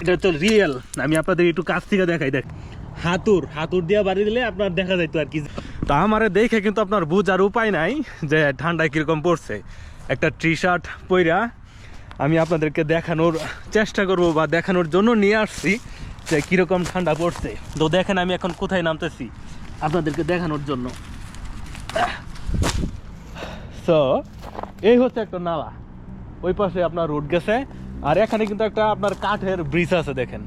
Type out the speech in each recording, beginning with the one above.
এটা তো রিয়েল। আমি আপনাদের একটু কাছ থেকে দেখাই। দেখ, হাতুর দিয়ে বাড়ি দিলে আপনার দেখা যাইতো আর কি। তা আমারে দেখে কিন্তু আপনার বুঝার উপায় নাই যে ঠান্ডায় কিরকম পড়ছে। একটা টি শার্ট পইরা আমি আপনাদেরকে দেখানোর চেষ্টা করব বা দেখানোর জন্য নিয়ে আসছি যে কিরকম ঠান্ডা পড়ছে। তো দেখেন আমি এখন কোথায় নামতেছি আপনাদেরকে দেখানোর জন্য। তো এই হচ্ছে একটা নালা, ওই পাশে আপনার রোড গেছে, আর এখানে কিন্তু একটা আপনার কাঠের ব্রিজ আছে দেখেন।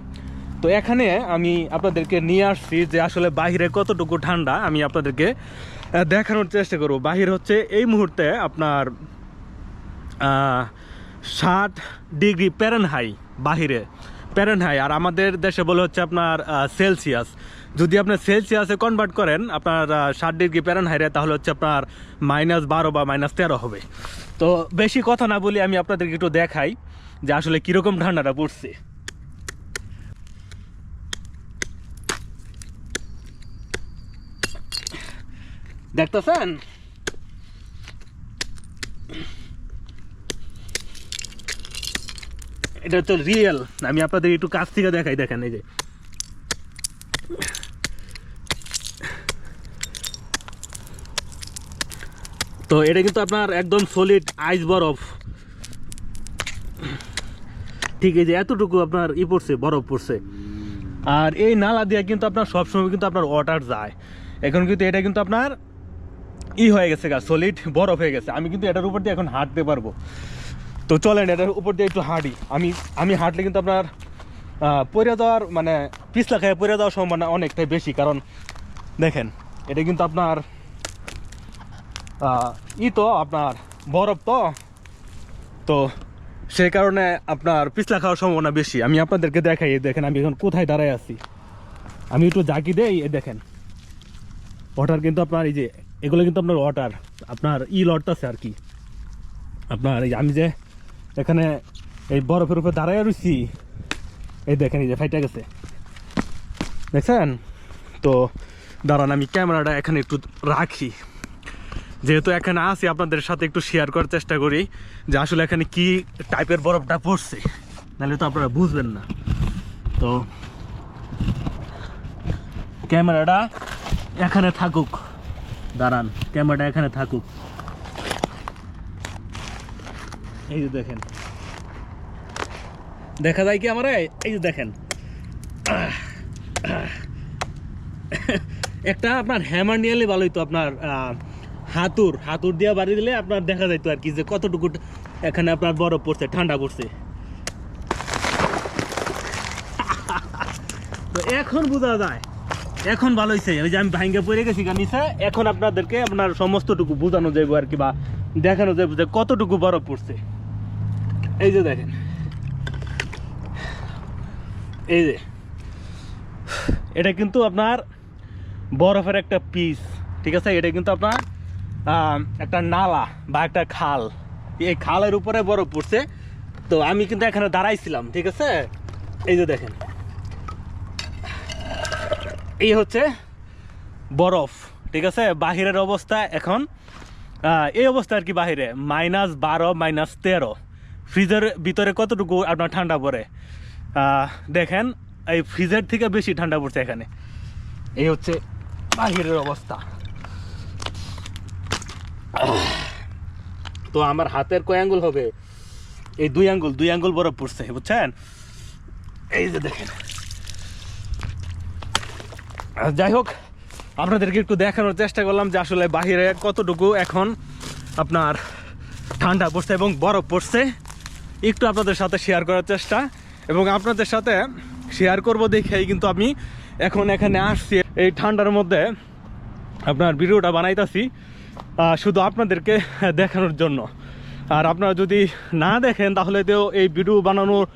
তো এখানে আমি আপনাদেরকে নিয়ে আসছি যে আসলে বাহিরে কতটুকু ঠান্ডা আমি আপনাদেরকে দেখানোর চেষ্টা করব। বাহির হচ্ছে এই মুহূর্তে আপনার 60 ডিগ্রি প্যারেনহাইট বাহিরে, আর আমাদের দেশে বলে হচ্ছে আপনার সেলসিয়াস। যদি আপনি সেলসিয়াসে কনভার্ট করেন আপনার 60 ডিগ্রি প্যারেনহাইটে, তাহলে হচ্ছে আপনার -12 বা -13 হবে। তো বেশি কথা না বলি আমি আপনাদেরকে একটু দেখাই যে আসলে কীরকম ঠান্ডাটা পড়ছে। দেখতেছেন? এটা তো রিয়েল। আমি আপনাদের একটু কাছ থেকে দেখাই। দেখেন এই যে, তো এটা কিন্তু আপনার একদম সলিড আইস বরফ। ঠিক এই যে এতটুকু আপনার পড়ছে, বরফ পড়ছে। আর এই নালা দিয়ে কিন্তু আপনার সবসময় কিন্তু আপনার ওয়াটার যায়। এখন কিন্তু এটা কিন্তু আপনার হয়ে গেছে, সলিড বরফ হয়ে গেছে। আমি কিন্তু এটার উপর দিয়ে এখন হাঁটতে পারবো। তো চলেন এটার উপর দিয়ে একটু হাঁটি। আমি হাঁটলে কিন্তু আপনার পড়ে যাওয়ার মানে পিছলা খেয়ে পড়ে যাওয়ার সম্ভাবনা অনেকটাই বেশি। কারণ দেখেন এটা কিন্তু আপনার তো আপনার বরফ, তো সেই কারণে আপনার পিছলা খাওয়ার সম্ভাবনা বেশি। আমি আপনাদেরকে দেখাই। দেখেন আমি এখন কোথায় দাঁড়ায় আছি। আমি একটু জাকি দেই। দেখেন ওয়াটার কিন্তু আপনার এই যে এগুলো কিন্তু আপনার ওয়াটার আপনার লড়তেছে আর কি। আপনার এই আমি যে এখানে এই বরফের উপরে দাঁড়ায় রয়েছি, এই দেখেন এই যে ফাইটা গেছে, দেখছেন? তো দাঁড়ান আমি ক্যামেরাটা এখানে একটু রাখি, যেহেতু এখানে আসি আপনাদের সাথে একটু শেয়ার করার চেষ্টা করি যে আসলে এখানে কি টাইপের বরফটা পড়ছে, নাহলে তো আপনারা বুঝবেন না। তো ক্যামেরাটা এখানে থাকুক, দাঁড়ান ক্যামেরাটা এখানে থাকুক। এই যে দেখেন, দেখা যায় কি আমার? এই যে দেখেন একটা আপনার হ্যামার নিয়ে এলে ভালোই। তো আপনার হাতুর দিয়ে বাড়ি দিলে আপনার দেখা যাইতো আর কি যে কতটুকু এখানে আপনার বরফ পড়ছে, ঠান্ডা পড়ছে। তো এখন বোঝা যায়, এখন ভালো হয়েছে। ওই যে আমি ভাঙ্গে পড়ে গেছি নিচে, এখন আপনাদেরকে আপনার সমস্তটুকু বোঝানো যাবে আর কি, বা দেখানো যাবে যে কতটুকু বরফ পড়ছে। এই যে দেখেন, এই যে এটা কিন্তু আপনার বরফের একটা পিস, ঠিক আছে? এটা কিন্তু আপনার একটা নালা বা একটা খাল, এই খালের উপরে বরফ পড়ছে। তো আমি কিন্তু এখানে দাঁড়াইছিলাম, ঠিক আছে? এই যে দেখেন, এই হচ্ছে বরফ, ঠিক আছে? বাহিরের অবস্থা এখন এই অবস্থা আর কি। বাহিরে -12 -13, ফ্রিজের ভিতরে কতটুকু আপনার ঠান্ডা পড়ে দেখেন। এই ফ্রিজের থেকে বেশি ঠান্ডা পড়ছে এখানে। এই হচ্ছে বাহিরের অবস্থা। তো আমার হাতের কয় আঙ্গুল হবে? এই 2 আঙ্গুল বরফ পড়ছে, বুঝছেন? এই যে দেখেন। যাই হোক, আপনাদেরকে একটু দেখানোর চেষ্টা করলাম যে আসলে বাহিরে কতটুকু এখন আপনার ঠান্ডা পড়ছে এবং বরফ পড়ছে। একটু আপনাদের সাথে শেয়ার করার চেষ্টা, এবং আপনাদের সাথে শেয়ার করব দেখেই কিন্তু আমি এখন এখানে আসছি এই ঠান্ডার মধ্যে আপনার ভিডিওটা বানাইতেছি শুধু আপনাদেরকে দেখানোর জন্য। আর আপনারা যদি না দেখেন তাহলে তো এই ভিডিও বানানোর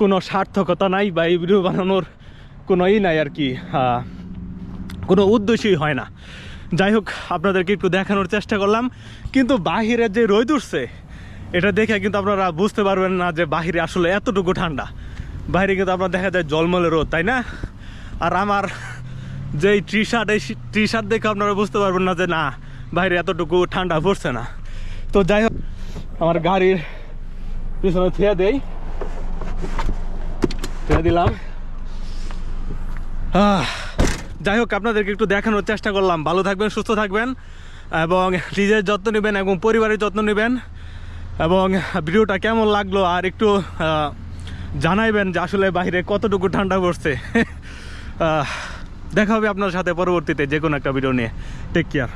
কোনো সার্থকতা নাই, বা এই ভিডিও বানানোর কোনো নাই আর কি, কোনো উদ্দেশ্যই হয় না। যাই হোক, আপনাদেরকে একটু দেখানোর চেষ্টা করলাম। কিন্তু বাহিরে যে রোদ উঠছে এটা দেখে কিন্তু আপনারা বুঝতে পারবেন না যে বাহিরে আসলে এতটুকু ঠান্ডা। বাইরে কিন্তু আপনার দেখা যায় জলমলে রোদ, তাই না? আর আমার যে টি শার্ট দেখে আপনারা বুঝতে পারবেন না যে না, বাইরে এতটুকু ঠান্ডা পড়ছে না। তো যাই হোক, আমার গাড়ির পিছনে থুয়ে দেই। ছেড়ে দিলাম। যাই হোক, আপনাদেরকে একটু দেখানোর চেষ্টা করলাম। ভালো থাকবেন, সুস্থ থাকবেন এবং নিজের যত্ন নেবেন এবং পরিবারের যত্ন নেবেন। এবং ভিডিওটা কেমন লাগলো আর একটু জানাইবেন যে আসলে বাইরে কতটুকু ঠান্ডা পড়ছে। দেখা হবে আপনার সাথে পরবর্তীতে যে কোনো একটা ভিডিও নিয়ে। Take care.